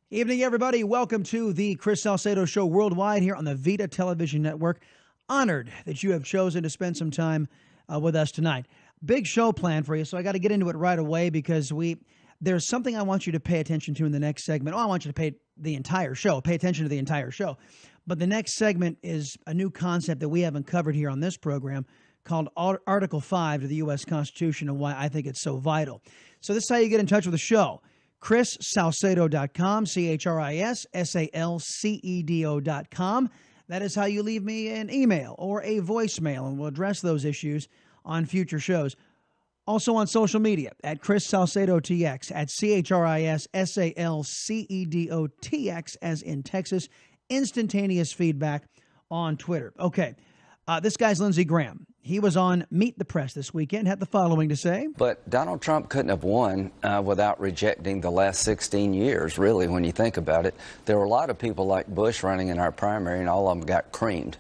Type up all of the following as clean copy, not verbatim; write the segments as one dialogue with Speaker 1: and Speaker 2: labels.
Speaker 1: Evening, everybody. Welcome to the Chris Salcedo Show Worldwide here on the Vida television network. Honored that you have chosen to spend some time with us tonight. Big show planned for you, so I got to get into it right away because there's something I want you to pay attention to in the next segment. Oh, I want you to pay attention to the entire show. But the next segment is a new concept that we haven't covered here on this program called Article 5 to the U.S. Constitution and why I think it's so vital. So this is how you get in touch with the show. ChrisSalcedo.com, ChrisSalcedo.com. That is how you leave me an email or a voicemail, and we'll address those issues on future shows. Also on social media at Chris Salcedo TX, at ChrisSalcedo as in Texas. Instantaneous feedback on Twitter. Okay, this guy's Lindsey Graham. He was on Meet the Press this weekend, had the following to say.
Speaker 2: But Donald Trump couldn't have won without rejecting the last 16 years, really, when you think about it. There were a lot of people like Bush running in our primary, and all of them got creamed.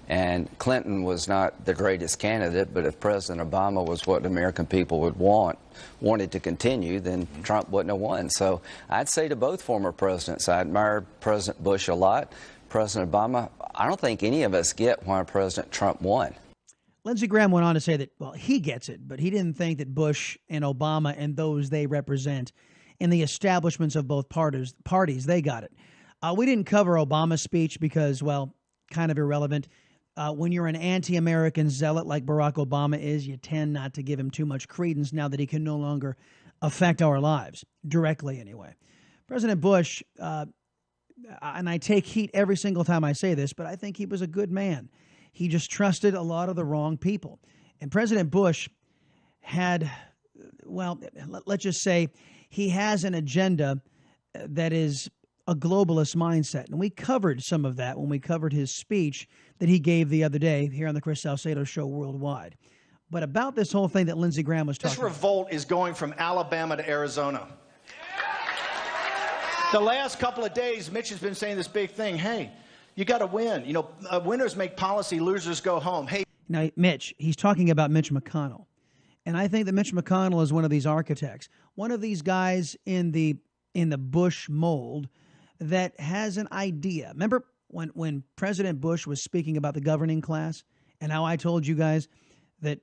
Speaker 2: And Clinton was not the greatest candidate, but if President Obama was what the American people would wanted to continue, then Trump wouldn't have won. So I'd say to both former presidents, I admire President Bush a lot. President Obama, I don't think any of us get why President Trump won.
Speaker 1: Lindsey Graham went on to say that, well, he gets it, but he didn't think that Bush and Obama and those they represent in the establishments of both parties, they got it. We didn't cover Obama's speech because, well, kind of irrelevant. When you're an anti-American zealot like Barack Obama is, you tend not to give him too much credence now that he can no longer affect our lives, directly anyway. President Bush, and I take heat every single time I say this, but I think he was a good man. He just trusted a lot of the wrong people. And President Bush had, well, let's just say he has an agenda that is a globalist mindset. And we covered some of that when we covered his speech that he gave the other day here on the Chris Salcedo Show Worldwide. But about this whole thing that Lindsey Graham was talking about.
Speaker 3: This revolt is going from Alabama to Arizona. The last couple of days, Mitch has been saying this big thing. Hey, you got to win. You know, winners make policy, losers go home. Hey.
Speaker 1: Now, Mitch, he's talking about Mitch McConnell. And I think that Mitch McConnell is one of these architects, one of these guys in the Bush mold that has an idea. Remember when President Bush was speaking about the governing class and how I told you guys that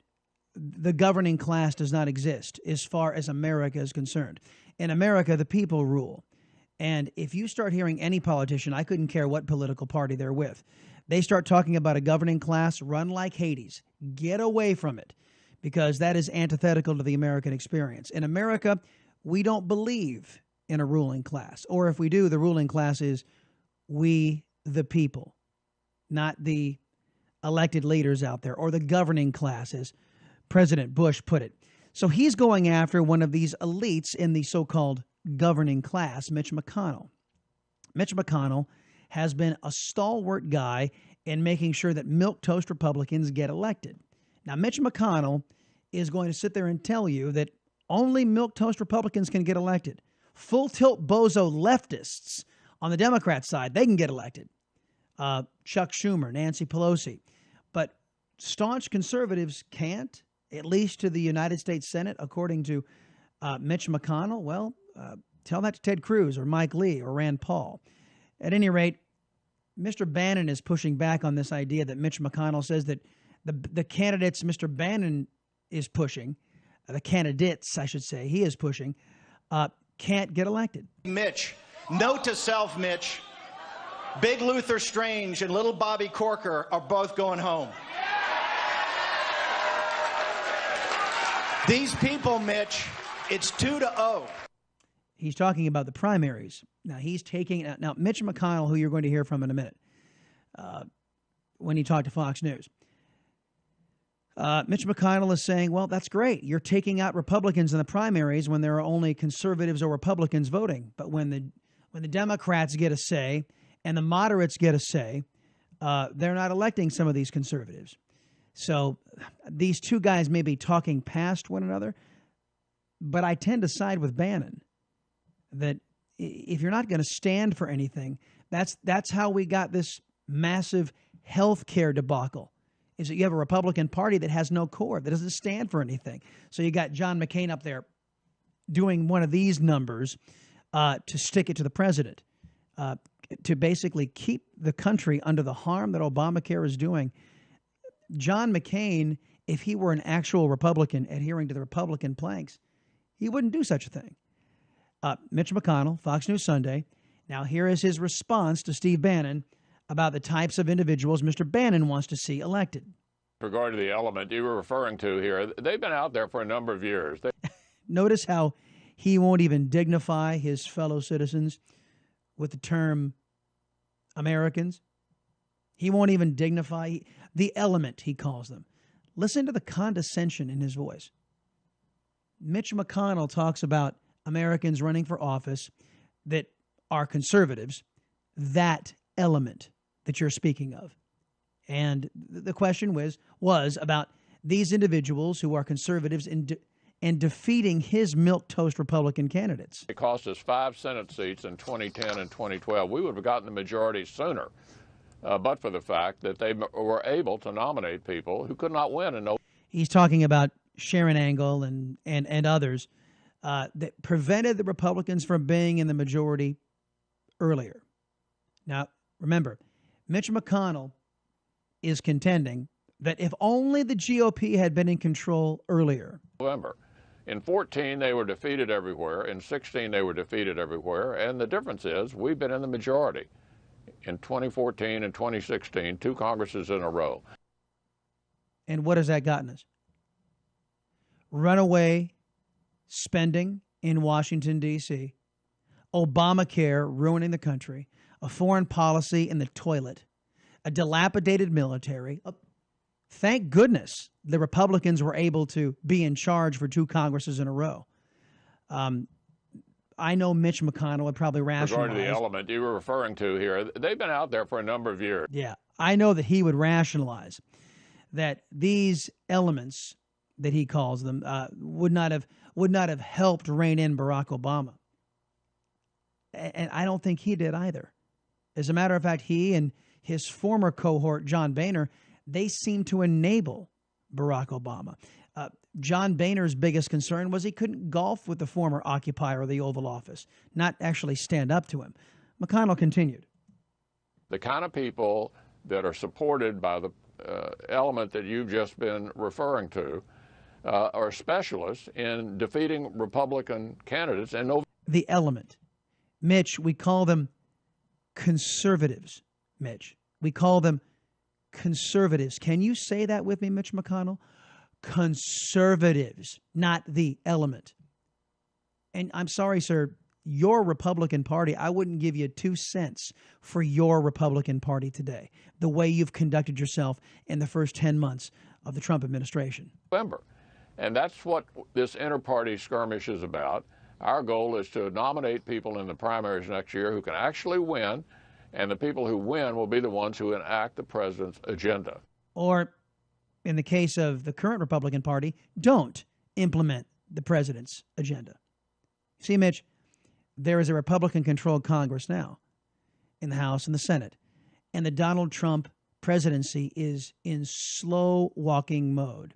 Speaker 1: the governing class does not exist as far as America is concerned. In America, the people rule. And if you start hearing any politician, I couldn't care what political party they're with, they start talking about a governing class, run like Hades. Get away from it, because that is antithetical to the American experience. In America, we don't believe in a ruling class. Or if we do, the ruling class is we the people, not the elected leaders out there, or the governing class, as President Bush put it. So he's going after one of these elites in the so-called governing class, Mitch McConnell. Mitch McConnell has been a stalwart guy in making sure that milquetoast Republicans get elected. Now, Mitch McConnell is going to sit there and tell you that only milquetoast Republicans can get elected. Full tilt bozo leftists on the Democrat side, they can get elected. Chuck Schumer, Nancy Pelosi. But staunch conservatives can't, at least to the United States Senate, according to Mitch McConnell. Well, tell that to Ted Cruz or Mike Lee or Rand Paul. At any rate, Mr. Bannon is pushing back on this idea that Mitch McConnell says that the candidates Mr. Bannon is pushing, the candidates, I should say, he is pushing, can't get elected.
Speaker 3: Mitch, note to self, Mitch, Big Luther Strange and little Bobby Corker are both going home. These people, Mitch, it's 2-0.
Speaker 1: He's talking about the primaries. Now, he's taking – now, Mitch McConnell, who you're going to hear from in a minute when he talked to Fox News, Mitch McConnell is saying, well, that's great. You're taking out Republicans in the primaries when there are only conservatives or Republicans voting. But when the Democrats get a say and the moderates get a say, they're not electing some of these conservatives. So these two guys may be talking past one another, but I tend to side with Bannon that if you're not going to stand for anything, that's how we got this massive health care debacle, is that you have a Republican Party that has no core, that doesn't stand for anything. So you got John McCain up there doing one of these numbers to stick it to the president, to basically keep the country under the harm that Obamacare is doing. John McCain, if he were an actual Republican adhering to the Republican planks, he wouldn't do such a thing. Mitch McConnell, Fox News Sunday. Now, here is his response to Steve Bannon about the types of individuals Mr. Bannon wants to see elected.
Speaker 4: With regard to the element you were referring to here, they've been out there for a number of years.
Speaker 1: Notice how he won't even dignify his fellow citizens with the term Americans. He won't even dignify the element, he calls them. Listen to the condescension in his voice. Mitch McConnell talks about Americans running for office that are conservatives, that element that you're speaking of. And the question was about these individuals who are conservatives and defeating his milquetoast Republican candidates.
Speaker 4: It cost us 5 Senate seats in 2010 and 2012. We would have gotten the majority sooner, but for the fact that they were able to nominate people who could not win. And
Speaker 1: he's talking about Sharon Angle and others that prevented the Republicans from being in the majority earlier. Now, remember, Mitch McConnell is contending that if only the GOP had been in control earlier.
Speaker 4: November. In 14, they were defeated everywhere. In 16, they were defeated everywhere. And the difference is we've been in the majority in 2014 and 2016, 2 Congresses in a row.
Speaker 1: And what has that gotten us? Runaway spending in Washington, D.C., Obamacare ruining the country, a foreign policy in the toilet, a dilapidated military. Thank goodness the Republicans were able to be in charge for 2 Congresses in a row. I know Mitch McConnell would probably rationalize.
Speaker 4: Regarding the element you were referring to here, they've been out there for a number of years.
Speaker 1: Yeah, I know that he would rationalize that these elements that he calls them would not have helped rein in Barack Obama. And I don't think he did either. As a matter of fact, he and his former cohort, John Boehner, they seem to enable Barack Obama. John Boehner's biggest concern was he couldn't golf with the former occupier of the Oval Office, not actually stand up to him. McConnell continued.
Speaker 4: The kind of people that are supported by the element that you've just been referring to are specialists in defeating Republican candidates. And
Speaker 1: the element. Mitch, we call them conservatives, Mitch. We call them conservatives. Can you say that with me, Mitch McConnell? Conservatives, not the element. And I'm sorry, sir, your Republican Party, I wouldn't give you 2 cents for your Republican Party today, the way you've conducted yourself in the first 10 months of the Trump administration.
Speaker 4: November. And that's what this inter-party skirmish is about. Our goal is to nominate people in the primaries next year who can actually win, and the people who win will be the ones who enact the president's agenda.
Speaker 1: Or, in the case of the current Republican Party, don't implement the president's agenda. See, Mitch, there is a Republican-controlled Congress now in the House and the Senate, and the Donald Trump presidency is in slow-walking mode.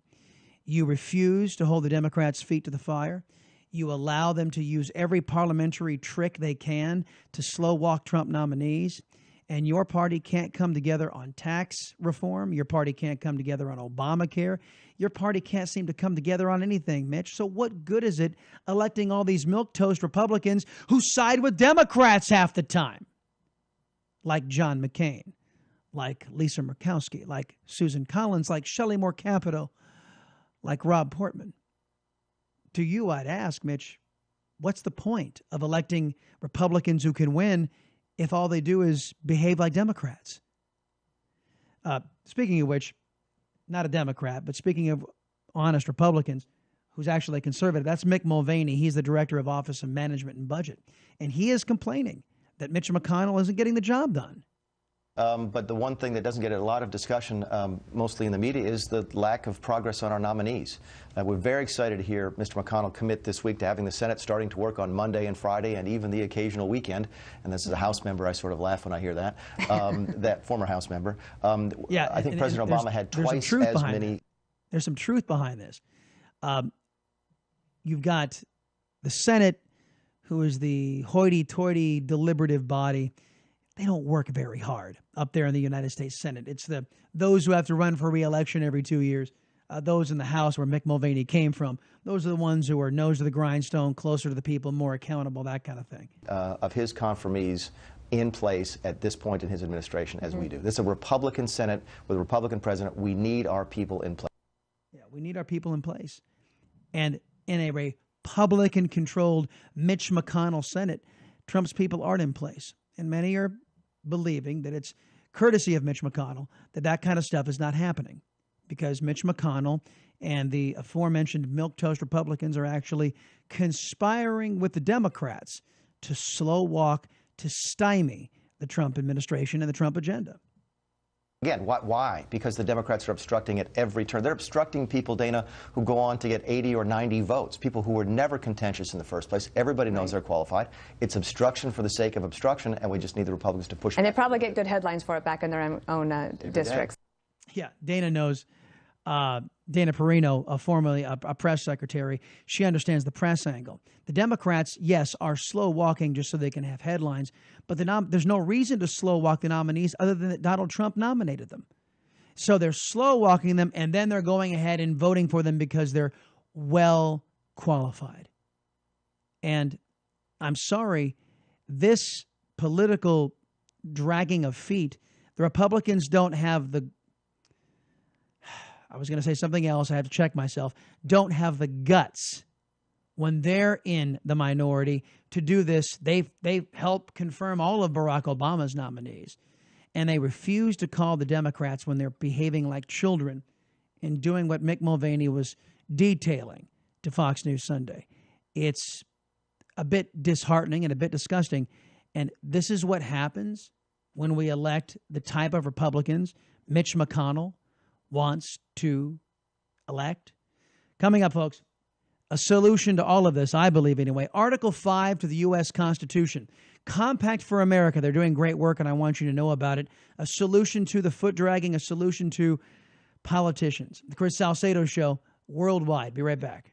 Speaker 1: You refuse to hold the Democrats' feet to the fire. You allow them to use every parliamentary trick they can to slow-walk Trump nominees. And your party can't come together on tax reform. Your party can't come together on Obamacare. Your party can't seem to come together on anything, Mitch. So what good is it electing all these milquetoast Republicans who side with Democrats half the time? Like John McCain, like Lisa Murkowski, like Susan Collins, like Shelley Moore Capito, like Rob Portman. To you, I'd ask, Mitch, what's the point of electing Republicans who can win if all they do is behave like Democrats? Speaking of which, not a Democrat, but speaking of honest Republicans, who's actually a conservative, that's Mick Mulvaney. He's the director of Office of Management and Budget. And he is complaining that Mitch McConnell isn't getting the job done.
Speaker 5: But the one thing that doesn't get a lot of discussion, mostly in the media, is the lack of progress on our nominees. We're very excited to hear Mr. McConnell commit this week to having the Senate starting to work on Monday and Friday and even the occasional weekend. And this is a House member. I sort of laugh when I hear that, that former House member.
Speaker 1: Yeah,
Speaker 5: I think President Obama had twice as many.
Speaker 1: There's some truth behind this. You've got the Senate who is the hoity-toity deliberative body, they don't work very hard up there in the United States Senate. It's those who have to run for re-election every 2 years, those in the House where Mick Mulvaney came from. Those are the ones who are nose to the grindstone, closer to the people, more accountable, that kind of thing.
Speaker 5: Of his confirmees in place at this point in his administration as we do. This is a Republican Senate with a Republican president. We need our people in place.
Speaker 1: Yeah, we need our people in place. And in a Republican-controlled Mitch McConnell Senate, Trump's people aren't in place. And many are believing that it's courtesy of Mitch McConnell that kind of stuff is not happening, because Mitch McConnell and the aforementioned milquetoast Republicans are actually conspiring with the Democrats to slow walk, to stymie the Trump administration and the Trump agenda.
Speaker 5: Again, why? Because the Democrats are obstructing at every turn. They're obstructing people, Dana, who go on to get 80 or 90 votes, people who were never contentious in the first place. Everybody knows they're qualified. It's obstruction for the sake of obstruction, and we just need the Republicans to push.
Speaker 6: And they probably get good headlines for it back in their own districts.
Speaker 1: Yeah, Dana knows. Dana Perino, formerly a press secretary, she understands the press angle. The Democrats, yes, are slow walking just so they can have headlines, but there's no reason to slow walk the nominees other than that Donald Trump nominated them. So they're slow walking them, and then they're going ahead and voting for them because they're well qualified. And I'm sorry, this political dragging of feet, the Republicans don't have the, I was going to say something else, I have to check myself, don't have the guts when they're in the minority to do this. They've helped confirm all of Barack Obama's nominees, and they refuse to call the Democrats when they're behaving like children and doing what Mick Mulvaney was detailing to Fox News Sunday. It's a bit disheartening and a bit disgusting, and this is what happens when we elect the type of Republicans Mitch McConnell wants to elect. Coming up, folks, a solution to all of this, I believe anyway. Article 5 to the U.S. Constitution. Compact for America. They're doing great work, and I want you to know about it. A solution to the foot dragging, a solution to politicians. The Chris Salcedo Show Worldwide. Be right back.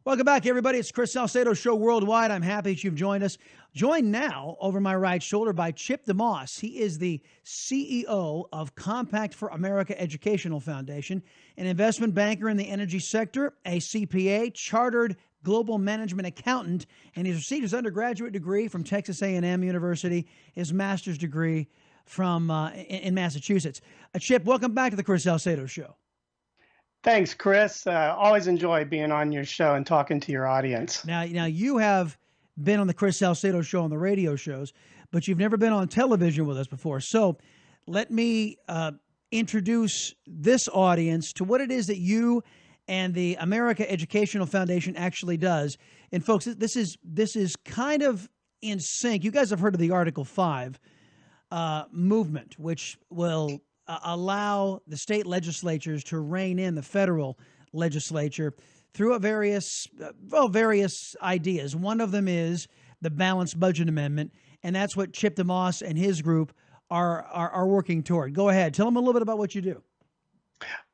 Speaker 1: Welcome back, everybody. It's Chris Salcedo Show Worldwide. I'm happy that you've joined us. Joined now over my right shoulder by Chipp DeMoss. He is the CEO of Compact for America Educational Foundation, an investment banker in the energy sector, a CPA, chartered global management accountant, and he's received his undergraduate degree from Texas A&M University, his master's degree from in Massachusetts. Chipp, welcome back to the Chris Salcedo Show.
Speaker 7: Thanks, Chris. Always enjoy being on your show and talking to your audience.
Speaker 1: Now you have been on the Chris Salcedo Show on the radio shows, but you've never been on television with us before. So let me introduce this audience to what it is that you and the America Educational Foundation actually does. And folks, this is kind of in sync. You guys have heard of the Article 5 movement, which will allow the state legislatures to rein in the federal legislature through various ideas. One of them is the Balanced Budget Amendment, and that's what Chipp DeMoss and his group are working toward. Go ahead. Tell them a little bit about what you do.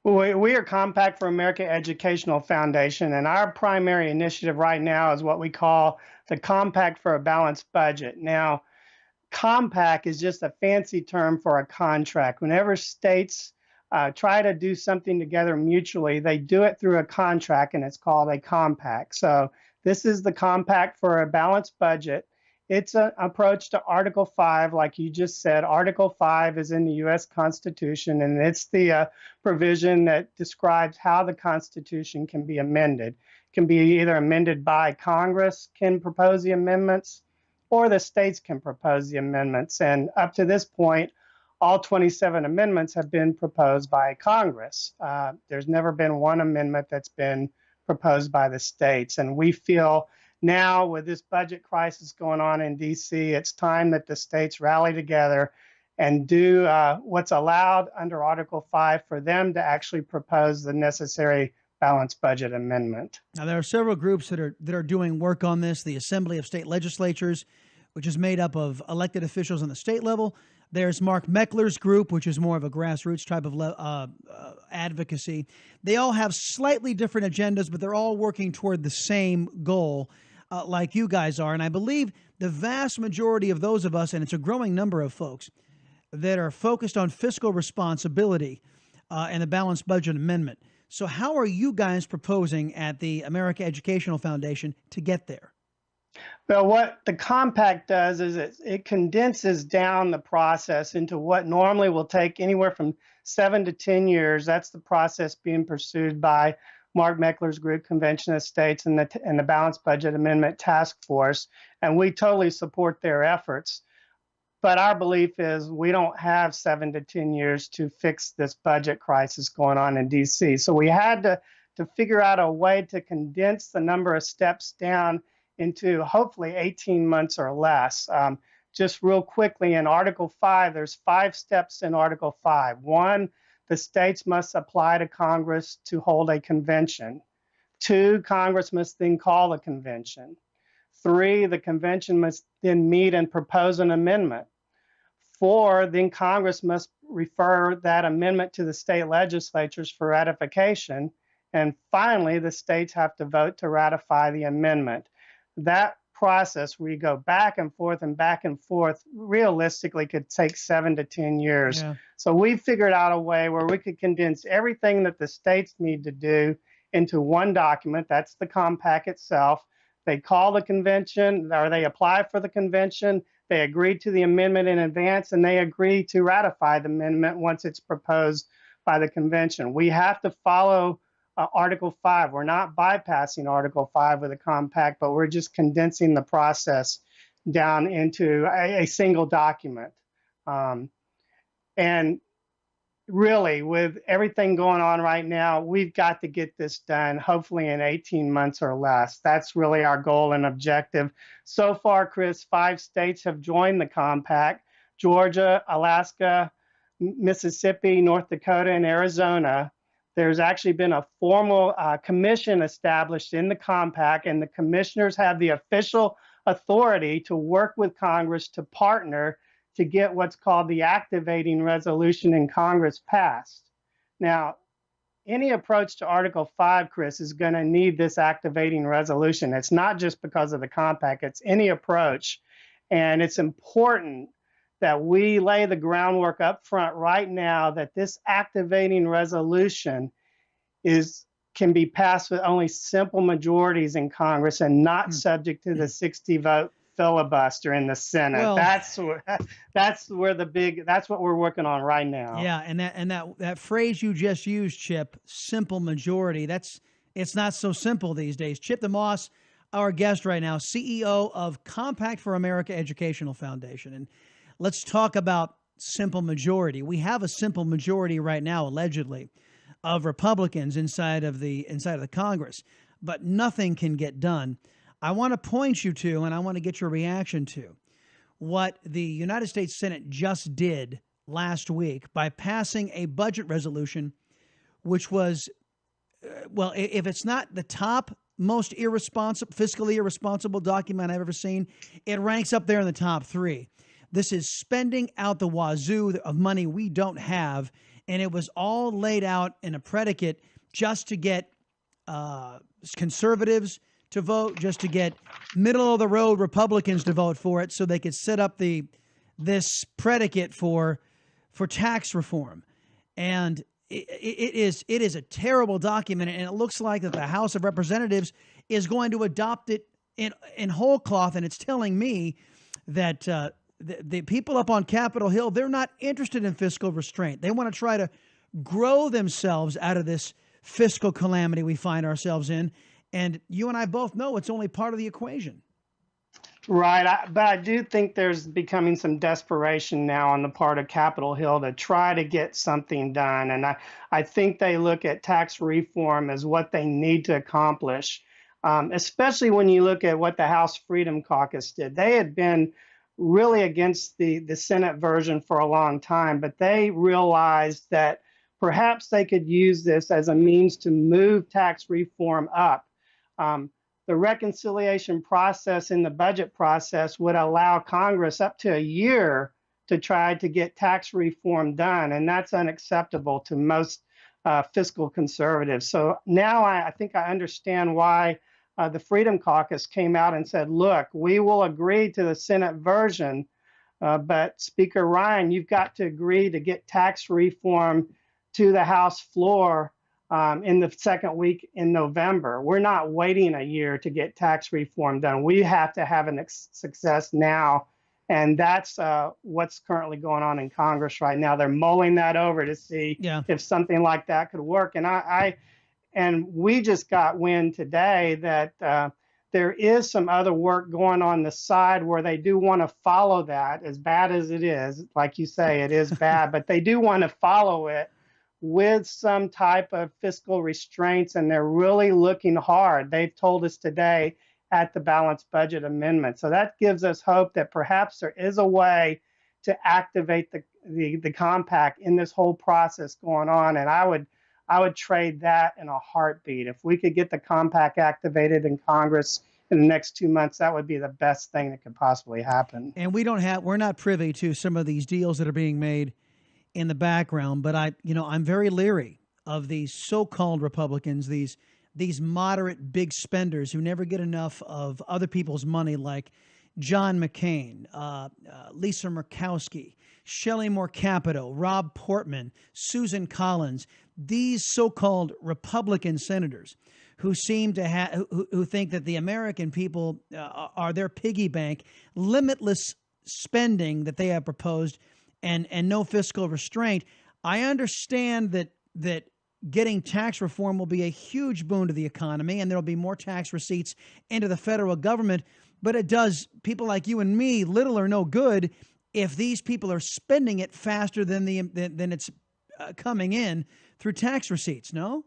Speaker 7: Well, we are Compact for America Educational Foundation, and our primary initiative right now is what we call the Compact for a Balanced Budget. Now, compact is just a fancy term for a contract. Whenever states try to do something together mutually, they do it through a contract, and it's called a compact. So this is the Compact for a Balanced Budget, It's an approach to Article 5, like you just said. Article 5 is in the U.S. Constitution, and it's the provision that describes how the Constitution can be amended. It can be either amended by Congress can propose the amendments, or the states can propose the amendments. And up to this point, all 27 amendments have been proposed by Congress. There's never been one amendment that's been proposed by the states. And we feel now, with this budget crisis going on in D.C., it's time that the states rally together and do what's allowed under Article 5 for them to actually propose the necessary balanced budget amendment.
Speaker 1: Now, there are several groups that are doing work on this. The Assembly of State Legislatures, which is made up of elected officials on the state level. There's Mark Meckler's group, which is more of a grassroots type of advocacy. They all have slightly different agendas, but they're all working toward the same goal, like you guys are. And I believe the vast majority of those of us, and it's a growing number of folks, that are focused on fiscal responsibility and the balanced budget amendment. So how are you guys proposing at the America Educational Foundation to get there?
Speaker 7: Well, what the compact does is it condenses down the process into what normally will take anywhere from 7 to 10 years. That's the process being pursued by Mark Meckler's group, Convention of States, and the Balanced Budget Amendment Task Force. And we totally support their efforts. But our belief is we don't have 7 to 10 years to fix this budget crisis going on in D.C. So we had to figure out a way to condense the number of steps down into hopefully 18 months or less. Just real quickly, in Article 5, there's 5 steps in Article 5. 1, the states must apply to Congress to hold a convention. 2, Congress must then call a convention. 3, the convention must then meet and propose an amendment. 4, then Congress must refer that amendment to the state legislatures for ratification. And finally, the states have to vote to ratify the amendment. That process, where you go back and forth, realistically could take 7 to 10 years. Yeah. So we figured out a way where we could condense everything that the states need to do into one document. That's the compact itself. They call the convention, or they apply for the convention. They agree to the amendment in advance, and they agree to ratify the amendment once it's proposed by the convention. We have to follow Article 5. We're not bypassing Article 5 with a compact, but we're just condensing the process down into a single document. And really, with everything going on right now, we've got to get this done, hopefully in 18 months or less. That's really our goal and objective. So far, Chris, 5 states have joined the compact: Georgia, Alaska, Mississippi, North Dakota, and Arizona. There's actually been a formal commission established in the compact, and the commissioners have the official authority to work with Congress to partner to get what's called the activating resolution in Congress passed. Now, any approach to Article 5, Chris, is going to need this activating resolution. It's not just because of the compact, it's any approach. And it's important that we lay the groundwork up front right now that this activating resolution can be passed with only simple majorities in Congress and not subject to the 60-vote filibuster in the Senate. Well, that's what we're working on right now.
Speaker 1: Yeah, and that phrase you just used, Chipp, simple majority, it's not so simple these days. Chipp DeMoss, our guest right now, CEO of Compact for America Educational Foundation. And let's talk about simple majority. We have a simple majority right now, allegedly, of Republicans inside of the Congress, but nothing can get done. I want to point you to, and I want to get your reaction to, what the United States Senate just did last week by passing a budget resolution, which was, well, if it's not the top most fiscally irresponsible document I've ever seen, it ranks up there in the top 3. This is spending out the wazoo of money we don't have, and it was all laid out in a predicate just to get conservatives to vote, just to get middle-of-the-road Republicans to vote for it so they could set up this predicate for tax reform. And it is a terrible document, and it looks like that the House of Representatives is going to adopt it in whole cloth, and it's telling me that the people up on Capitol Hill, they're not interested in fiscal restraint. They want to try to grow themselves out of this fiscal calamity we find ourselves in. And you and I both know it's only part of the equation.
Speaker 7: Right. But I do think there's becoming some desperation now on the part of Capitol Hill to try to get something done. And I think they look at tax reform as what they need to accomplish, especially when you look at what the House Freedom Caucus did. They had been really against the Senate version for a long time, but they realized that perhaps they could use this as a means to move tax reform up. The reconciliation process in the budget process would allow Congress up to a year to try to get tax reform done, and that's unacceptable to most fiscal conservatives. So now I think I understand why the Freedom Caucus came out and said, look, we will agree to the Senate version, but Speaker Ryan, you've got to agree to get tax reform to the House floor in the second week in November. We're not waiting a year to get tax reform done. We have to have a success now. And that's what's currently going on in Congress right now. They're mulling that over to see if something like that could work. And we just got wind today that there is some other work going on the side where they do want to follow that, as bad as it is. Like you say, it is bad, but they do want to follow it with some type of fiscal restraints, and they're really looking hard. They've told us today at the balanced budget amendment. So that gives us hope that perhaps there is a way to activate the compact in this whole process going on. And I would trade that in a heartbeat. If we could get the compact activated in Congress in the next 2 months, that would be the best thing that could possibly happen.
Speaker 1: And we're not privy to some of these deals that are being made in the background, but I'm very leery of these so-called Republicans, these moderate big spenders who never get enough of other people's money, like John McCain, Lisa Murkowski, Shelley Moore Capito, Rob Portman, Susan Collins. These so-called Republican senators who seem to who think that the American people are their piggy bank, limitless spending that they have proposed, and no fiscal restraint. I understand that getting tax reform will be a huge boon to the economy, and there will be more tax receipts into the federal government, but it does people like you and me little or no good if these people are spending it faster than it's coming in through tax receipts, no?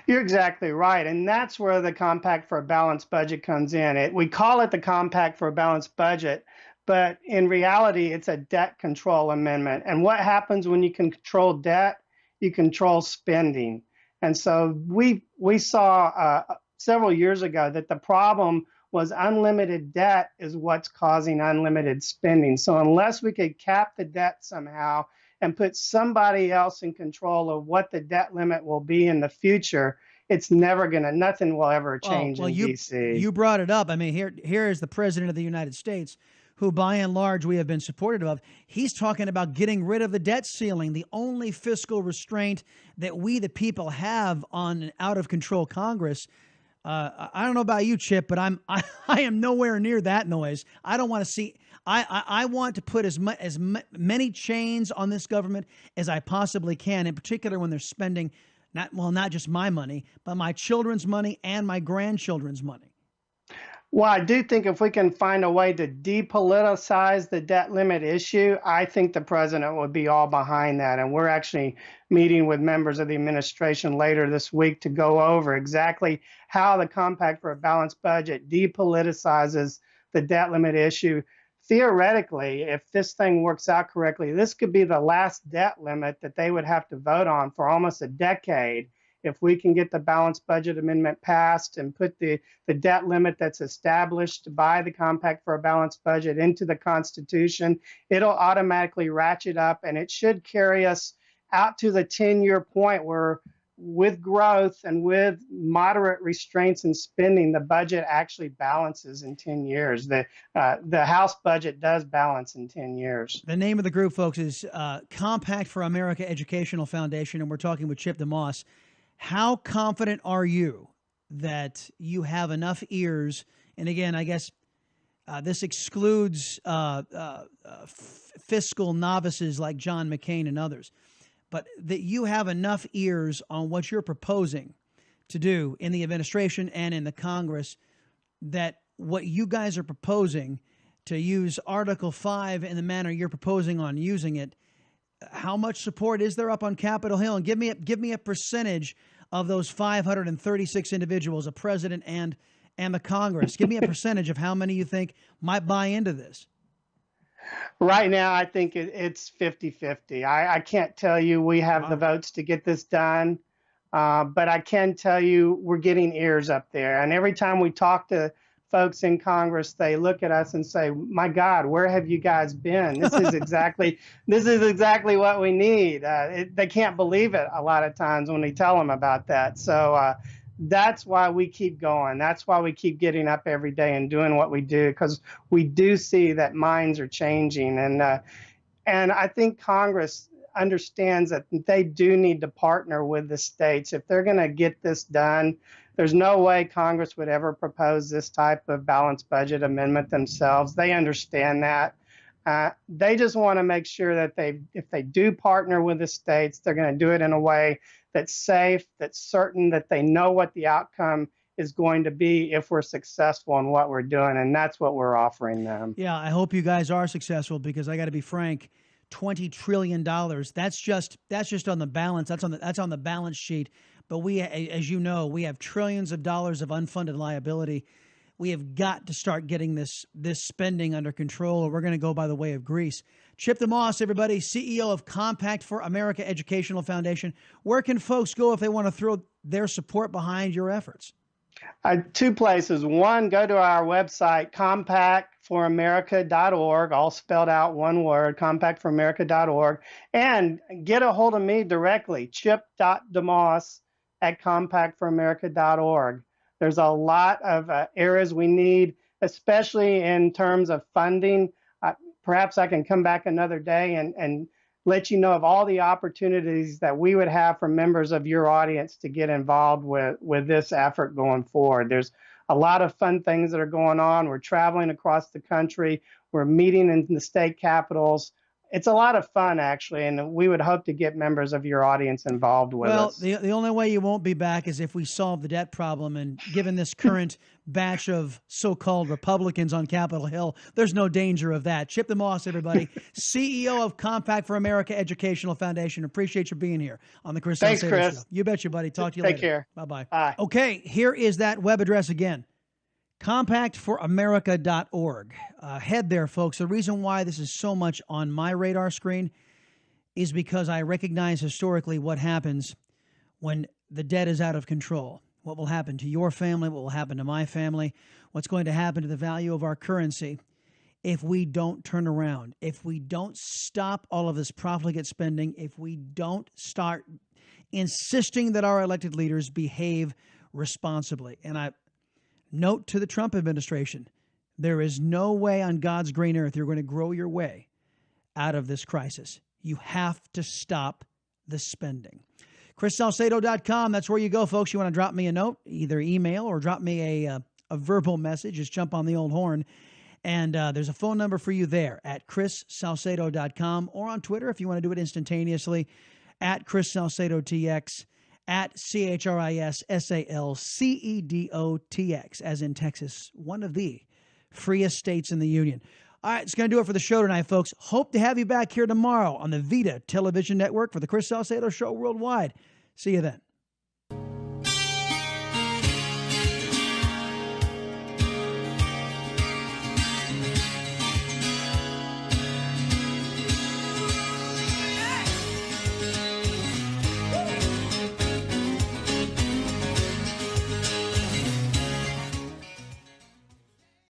Speaker 7: You're exactly right, and that's where the Compact for a Balanced Budget comes in. We call it the Compact for a Balanced Budget, but in reality, it's a debt control amendment. And what happens when you can control debt? You control spending. And so we saw several years ago that the problem was unlimited debt is what's causing unlimited spending. So unless we could cap the debt somehow and put somebody else in control of what the debt limit will be in the future, it's nothing will ever change in D.C.
Speaker 1: You brought it up. I mean, here is the president of the United States, who by and large we have been supportive of. He's talking about getting rid of the debt ceiling, the only fiscal restraint that we, the people, have on an out-of-control Congress. I don't know about you, Chip, but I am nowhere near that noise. I don't want to see. I want to put as many chains on this government as I possibly can, in particular when they're spending not just my money, but my children's money and my grandchildren's money.
Speaker 7: Well, I do think if we can find a way to depoliticize the debt limit issue, I think the president would be all behind that. And we're actually meeting with members of the administration later this week to go over exactly how the Compact for a Balanced Budget depoliticizes the debt limit issue. Theoretically, if this thing works out correctly, this could be the last debt limit that they would have to vote on for almost a decade. If we can get the balanced budget amendment passed and put the debt limit that's established by the Compact for a Balanced Budget into the Constitution, it'll automatically ratchet up, and it should carry us out to the 10-year point where, with growth and with moderate restraints in spending, the budget actually balances in 10 years. The House budget does balance in 10 years.
Speaker 1: The name of the group, folks, is Compact for America Educational Foundation, and we're talking with Chipp DeMoss. How confident are you that you have enough ears? And again, I guess This excludes fiscal novices like John McCain and others. But that you have enough ears on what you're proposing to do in the administration and in the Congress, that what you guys are proposing to use Article 5 in the manner you're proposing on using it, how much support is there up on Capitol Hill? And give me a percentage of those 536 individuals, a president and the Congress. Give me a percentage of how many you think might buy into this.
Speaker 7: Right now, I think it's 50-50. I can't tell you we have the votes to get this done, but I can tell you we're getting ears up there. And every time we talk to folks in Congress, they look at us and say, "My God, where have you guys been? This is exactly what we need." They can't believe it a lot of times when we tell them about that. So that's why we keep going. That's why we keep getting up every day and doing what we do, because we do see that minds are changing. And I think Congress understands that they do need to partner with the states. If they're going to get this done, there's no way Congress would ever propose this type of balanced budget amendment themselves. They understand that. They just want to make sure that if they do partner with the states, they're going to do it in a way that's safe, that's certain, that they know what the outcome is going to be if we're successful in what we're doing. And that's what we're offering them.
Speaker 1: Yeah, I hope you guys are successful, because I got to be frank, $20 trillion, that's just on the balance. That's on the balance sheet. But we, as you know, we have trillions of dollars of unfunded liability. We have got to start getting this spending under control, or we're going to go by the way of Greece. Chipp DeMoss, everybody, CEO of Compact for America Educational Foundation. Where can folks go if they want to throw their support behind your efforts?
Speaker 7: Two places. One, go to our website, compactforamerica.org, all spelled out one word, compactforamerica.org, and get a hold of me directly, chip.demoss@compactforamerica.org. There's a lot of areas we need, especially in terms of funding. Perhaps I can come back another day and let you know of all the opportunities that we would have for members of your audience to get involved with this effort going forward. There's a lot of fun things that are going on. We're traveling across the country. We're meeting in the state capitals. It's a lot of fun, actually, and we would hope to get members of your audience involved with us.
Speaker 1: Well, the only way you won't be back is if we solve the debt problem. And given this current batch of so-called Republicans on Capitol Hill, there's no danger of that. Chipp DeMoss, everybody, CEO of Compact for America Educational Foundation. Appreciate you being here on the Chris Salcedo
Speaker 7: Chris.
Speaker 1: Show. You bet you, buddy. Talk to you later.
Speaker 7: Take care.
Speaker 1: Bye-bye.
Speaker 7: Bye.
Speaker 1: Okay, here is that web address again. compactforamerica.org. Head there, folks. The reason why this is so much on my radar screen is because I recognize historically what happens when the debt is out of control. What will happen to your family, what will happen to my family, what's going to happen to the value of our currency if we don't turn around, if we don't stop all of this profligate spending, if we don't start insisting that our elected leaders behave responsibly. And I note to the Trump administration, there is no way on God's green earth you're going to grow your way out of this crisis. You have to stop the spending. ChrisSalcedo.com, that's where you go, folks. You want to drop me a note, either email or drop me a verbal message. Just jump on the old horn. And there's a phone number for you there at ChrisSalcedo.com, or on Twitter if you want to do it instantaneously, at ChrisSalcedoTX, at ChrisSalcedotx, as in Texas, one of the freest states in the union. All right, it's going to do it for the show tonight, folks. Hope to have you back here tomorrow on the Vida television network for the Chris Salcedo Show Worldwide. See you then.